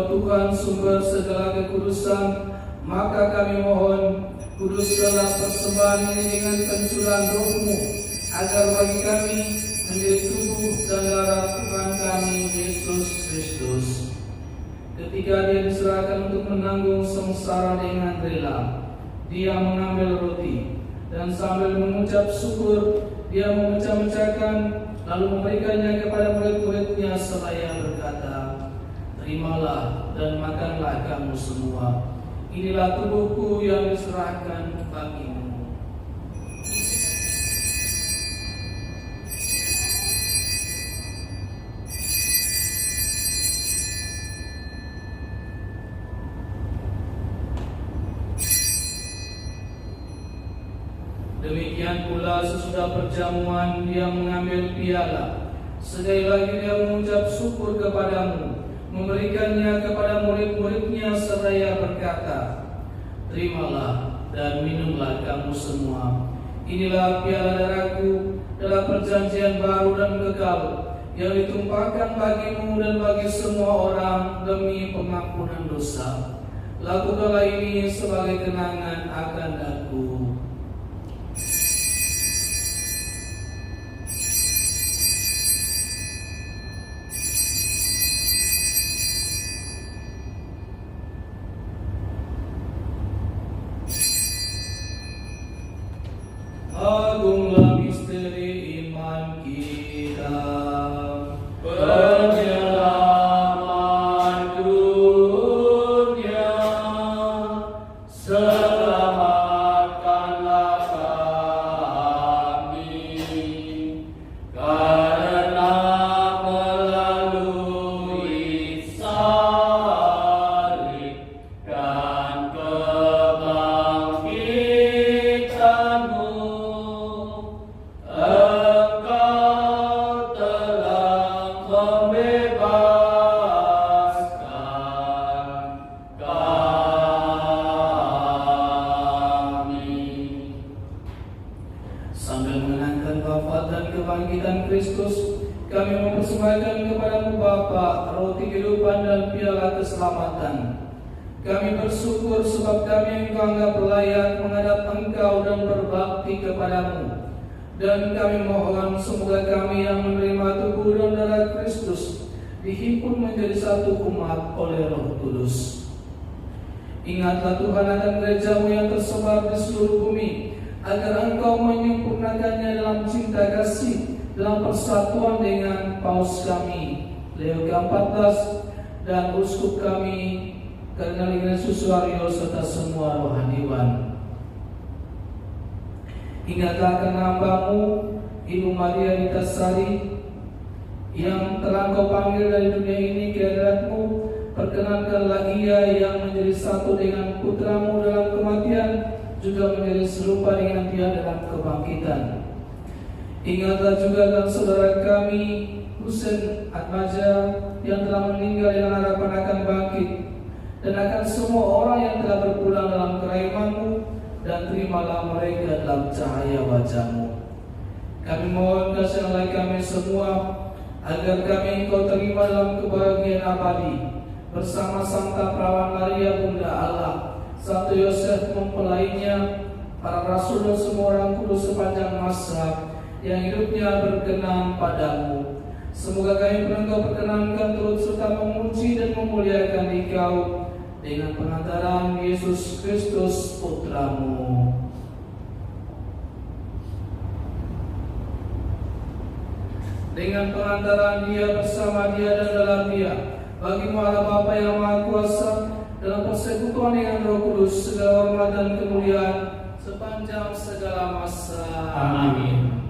Tuhan sumber segala kekudusan, maka kami mohon kuduskanlah persembahan ini dengan pencurahan Roh-Mu, agar bagi kami menjadi tubuh dan darah Tuhan kami Yesus Kristus. Ketika Dia diserahkan untuk menanggung sengsara dengan rela, Dia mengambil roti dan sambil mengucap syukur Dia memecah-mecahkan, lalu memberikannya kepada murid-muridnya seraya berkata, "Terimalah dan makanlah kamu semua. Inilah tubuhku yang diserahkan bagimu." Demikian pula sesudah perjamuan Dia mengambil piala. Sekali lagi Dia mengucap syukur kepadamu, memberikannya kepada murid-muridnya seraya berkata, "Terimalah dan minumlah kamu semua. Inilah piala darahku dalam perjanjian baru dan kekal, yang ditumpahkan bagimu dan bagi semua orang demi pengampunan dosa. Lakukanlah ini sebagai kenangan akan aku." Agunglah misteri iman kita, penyelamat dunia, selamatkanlah kami, karena melalui salib dan kebangkitan-Mu, Engkau telah membebaskan kami. Sambil mengenangkan wafat dan kebangkitan Kristus, kami mempersembahkan kepada-Mu Bapa roti kehidupan dan piala keselamatan. Kami bersyukur sebab kami Engkau anggap layak menghadap Engkau dan berbakti kepada-Mu. Dan kami mohon semoga kami yang menerima tubuh dan darah Kristus dihimpun menjadi satu umat oleh Roh Kudus. Ingatlah Tuhan akan gereja-Mu yang tersebar di seluruh bumi, agar Engkau menyempurnakannya dalam cinta kasih, dalam persatuan dengan Paus kami Leo ke-14 dan Uskup kami Kardinal Ignatius Suaryo serta semua rohaniwan. Ingatlah akan hamba-Mu Ibu Maria Nitasari yang telah Engkau panggil dari dunia ini ke hadirat-Mu. Perkenankanlah ia yang menjadi satu dengan putra-Mu dalam kematian, juga menjadi serupa dengan Dia dalam kebangkitan. Ingatlah juga akan saudara kami Husein Atmaja yang telah meninggal dengan harapan akan bangkit, dan akan semua orang yang telah berpulang dalam kerajaan-Mu, dan terimalah mereka dalam cahaya wajah-Mu. Kami mohon kasihanlah kami semua, agar kami Engkau terima dalam kebahagiaan abadi, bersama Santa Perawan Maria Bunda Allah, Santo Yosef mempelainya, para rasul dan semua orang kudus sepanjang masa yang hidupnya berkenan padamu. Semoga kami Engkau perkenankan turut serta memuji dan memuliakan Engkau dengan pengantaran Yesus Kristus Putra-Mu. Dengan pengantaran Dia, bersama Dia dan dalam Dia, bagi-Mu Allah Bapa yang Maha Kuasa, dalam persekutuan dengan Roh Kudus, segala hormat dan kemuliaan sepanjang segala masa. Amin.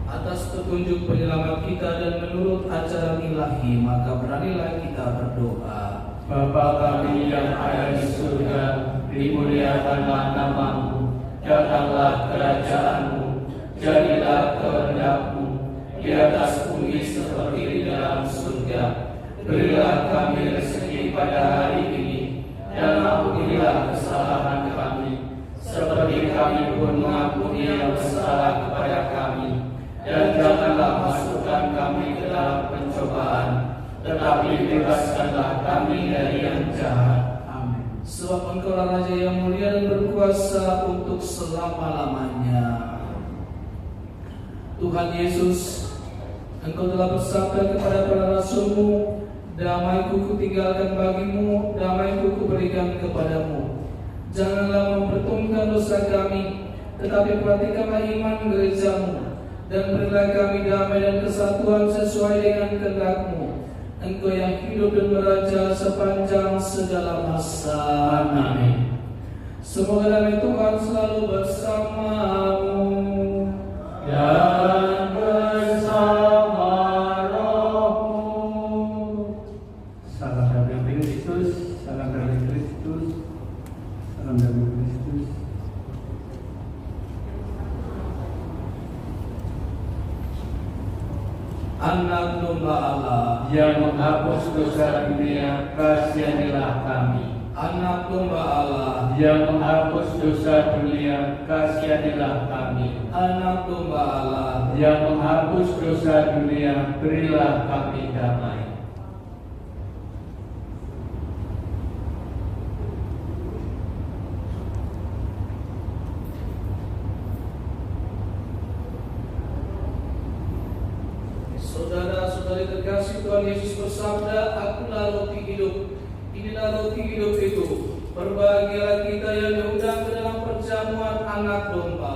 Atas petunjuk penyelamat kita dan menurut ajaran ilahi, maka beranilah kita berdoa. Bapa kami yang ada di surga, dimuliakanlah nama-Mu, datanglah kerajaan-Mu, jadilah kehendak-Mu di atas bumi seperti di dalam surga. Berilah kami rezeki pada hari ini, dan ampunilah kesalahan kami, seperti kami pun mengampuni yang bersalah kepada kami. tetapi bebaskanlah kami dari yang jahat. Amin. Sebab Engkaulah Raja yang mulia dan berkuasa untuk selama-lamanya. Tuhan Yesus, Engkau telah bersabda kepada para rasul-Mu, damai-Ku kutinggalkan bagimu, damai-Ku kuberikan kepadamu. Janganlah mempertumbuhkan dosa kami, tetapi perhatikanlah iman gereja-Mu, dan berilah kami damai dan kesatuan sesuai dengan kehendak-Mu. Engkau yang hidup dan beraja sepanjang segala masa. Amin. Semoga damai Tuhan selalu bersamamu Dan bersama rohmu. Salam dari Kristus, salam dari Kristus, salam dari Kristus. Anak domba Allah, Yang menghapus dosa dunia, kasihanilah kami. Anak domba Allah, Yang menghapus dosa dunia, kasihanilah kami. Anak domba Allah, Yang menghapus dosa dunia, berilah kami damai. Saudara-saudari terkasih, Tuhan Yesus bersabda, Akulah roti hidup. Inilah roti hidup itu. Berbahagialah kita yang diundang ke dalam perjamuan anak domba.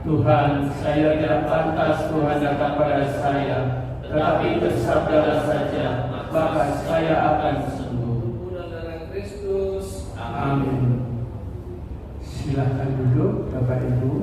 Tuhan, saya tidak pantas Tuhan datang pada saya, tetapi bersabdalah saja, maka saya akan sembuh. Tubuh dan darah Kristus. Amin. Silahkan duduk, Bapak Ibu.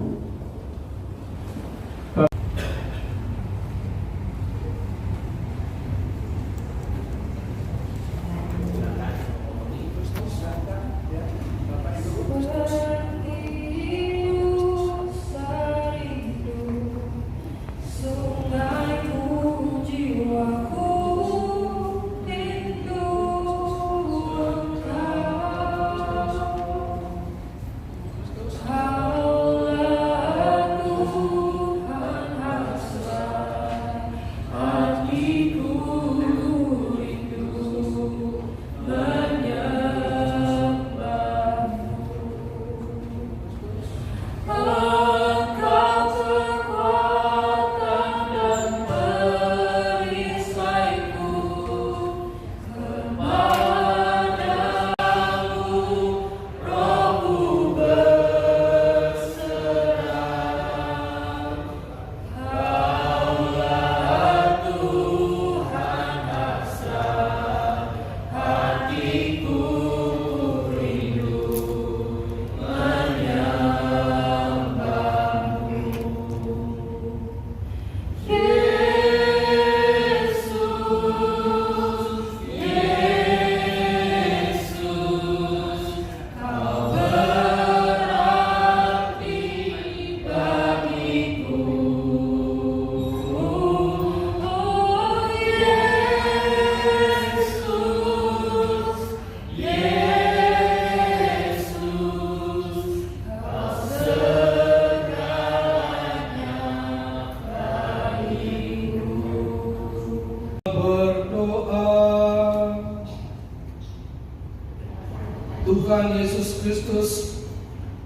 Tuhan Yesus Kristus,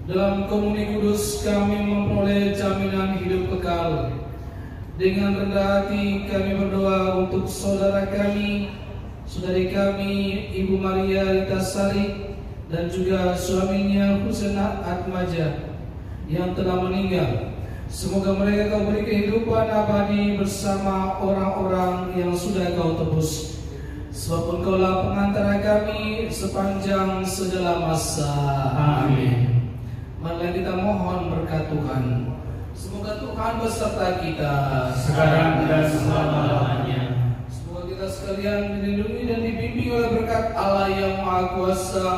dalam komuni kudus kami memperoleh jaminan hidup kekal. Dengan rendah hati kami berdoa untuk saudara kami, saudari kami, Ibu Maria Ritasari, dan juga suaminya Husena Atmaja yang telah meninggal. Semoga mereka kau beri kehidupan abadi bersama orang-orang yang sudah kau tebus. Sebab Engkaulah pengantara kami sepanjang segala masa. Amin. Marilah kita mohon berkat Tuhan. Semoga Tuhan beserta kita Sekarang dan selama-lamanya. Semoga kita sekalian dilindungi dan dibimbing oleh berkat Allah yang Maha Kuasa,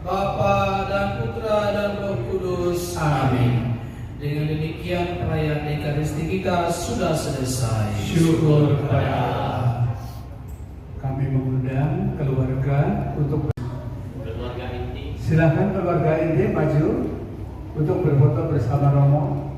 Bapa dan Putra dan Roh Kudus. Amin. Dengan demikian perayaan Ekaristi kita sudah selesai. Syukur kepada Allah. Kami mengundang keluarga untuk silakan keluarga inti maju untuk berfoto bersama Romo.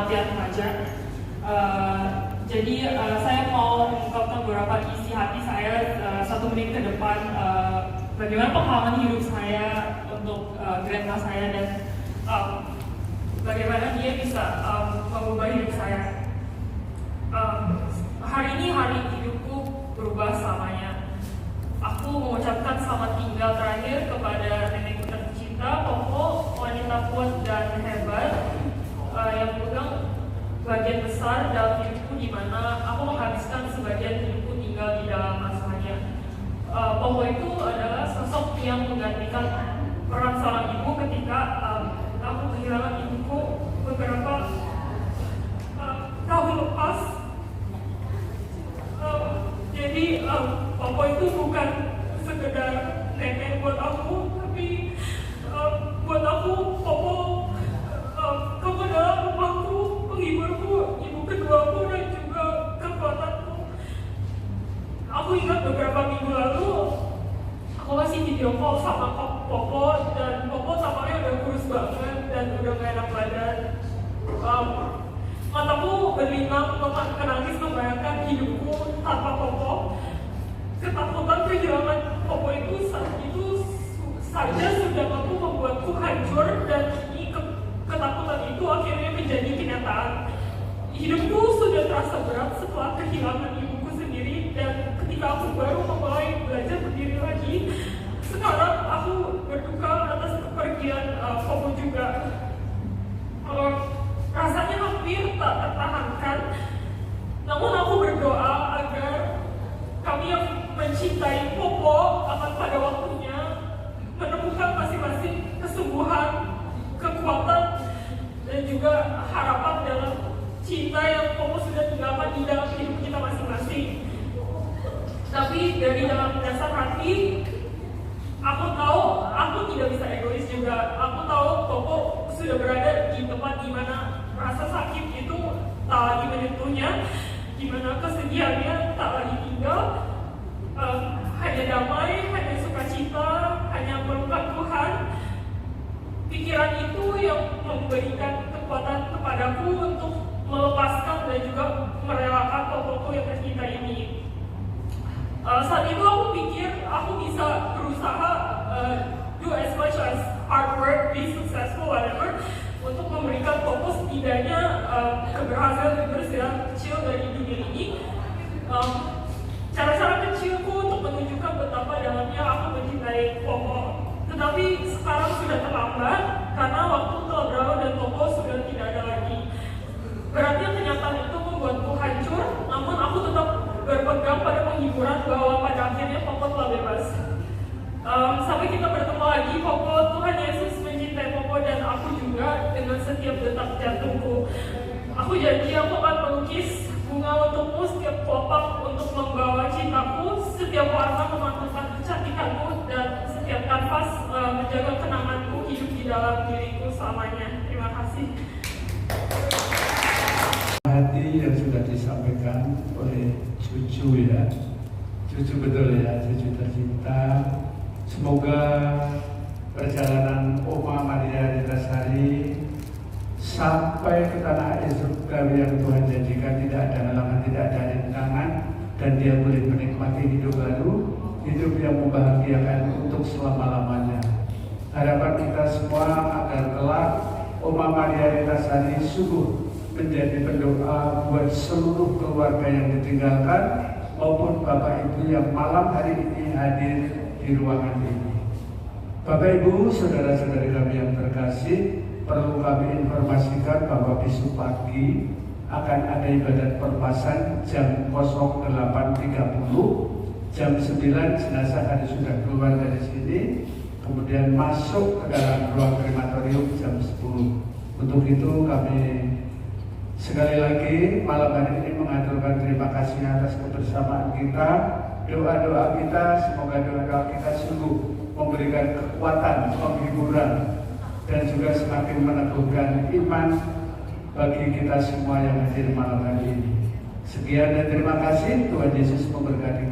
latihan remaja. Jadi saya mau mengungkapkan beberapa isi hati saya 1 menit ke depan, bagaimana pengalaman hidup saya untuk grandma saya dan bagaimana dia bisa mengubah hidup saya. Hari ini hari hidupku berubah selamanya. Aku mengucapkan selamat tinggal terakhir kepada nenekku tercinta, Koko, wanita kuat dan hebat yang pegang bagian besar dalam hidupku, di mana aku menghabiskan sebagian hidupku tinggal di dalam masanya. Koko itu adalah sosok yang menggantikan peran seorang ibu ketika aku kehilangan ibuku beberapa tahun lepas. Jadi Koko itu bukan sekedar nenek buat aku, tapi buat aku Koko adalah rumahku, penghiburku, ibu keduaku dan juga kekuatanku. Aku ingat beberapa minggu lalu aku masih video call sama Koko dan Koko tampaknya udah kurus banget dan udah gak enak badan. Mataku berlinang, mataku nangis membayangkan hidupku tanpa Koko. Ketakutan kehilangan Koko itu saja sudah mampu membuatku hancur, dan ketakutan itu akhirnya menjadi kenyataan. Hidupku sudah terasa berat setelah kehilangan ibuku sendiri, dan ketika aku baru mulai belajar berdiri lagi, sekarang aku berduka atas kepergian Koko juga. Rasanya hampir tak tertahankan, namun aku berdoa agar kami yang mencintai Koko akan pada waktunya menemukan masing-masing kesembuhan, kekuatan, dan juga harapan dalam cinta yang Koko sudah tinggalkan di dalam hidup kita masing-masing. Tapi dari dalam dasar hati, aku tahu aku tidak bisa egois juga. Aku tahu Koko sudah berada di tempat di mana rasa sakit itu tak lagi menyentuhnya, di mana kesedihannya tak lagi tinggal. Hanya damai, hanya sukacita, hanya melukat Tuhan. Pikiran itu yang memberikan kekuatan kepadaku untuk melepaskan dan juga merelakan Kokoku yang tercinta ini. Saat itu aku pikir aku bisa berusaha do as much as hard work, be successful, whatever, untuk memberikan Koko setidaknya keberhasilan kecil dari dunia ini. Cara-cara kecilku untuk menunjukkan betapa dalamnya aku mencintai Koko. Tetapi sekarang sudah terlambat karena waktu telah berlalu dan Koko sudah tidak ada lagi. Beratnya kenyataan itu membuatku hancur, namun aku tetap berpegang pada penghiburan bahwa pada akhirnya Koko telah bebas. Sampai kita bertemu lagi, Koko, Tuhan Yesus mencintai Koko dan aku juga dengan setiap detak jantungku. Aku janji aku akan melukis bunga untukmu, setiap kelopak untuk membawa cintaku, setiap warna memantulkan kecantikanmu, dan setiap kanvas menjaga kenanganku hidup di dalam diriku selamanya. Terima kasih. Hati yang sudah disampaikan oleh cucu ya, cucu betul ya, cucu tercinta. Semoga perjalanan Oma Maria Ritasari sampai ke tanah air surga yang Tuhan janjikan tidak ada halangan, tidak ada rintangan, dan dia boleh menikmati hidup baru, hidup yang membahagiakan untuk selama-lamanya. Harapan kita semua agar kelak Oma Maria Ritasari sungguh menjadi pendoa buat seluruh keluarga yang ditinggalkan maupun Bapak Ibu yang malam hari ini hadir di ruangan ini. Bapak Ibu, saudara-saudari kami yang terkasih, perlu kami informasikan bahwa besok pagi akan ada ibadat perpasan jam 08.30. Jam 9 jenazah harus sudah keluar dari sini, kemudian masuk ke dalam ruang krematorium jam 10. Untuk itu kami sekali lagi malam hari ini mengaturkan terima kasih atas kebersamaan kita. Doa-doa kita, semoga doa-doa kita sungguh memberikan kekuatan, penghiburan, dan juga semakin meneguhkan iman bagi kita semua yang hadir malam hari ini. Sekian dan terima kasih. Tuhan Yesus memberkati.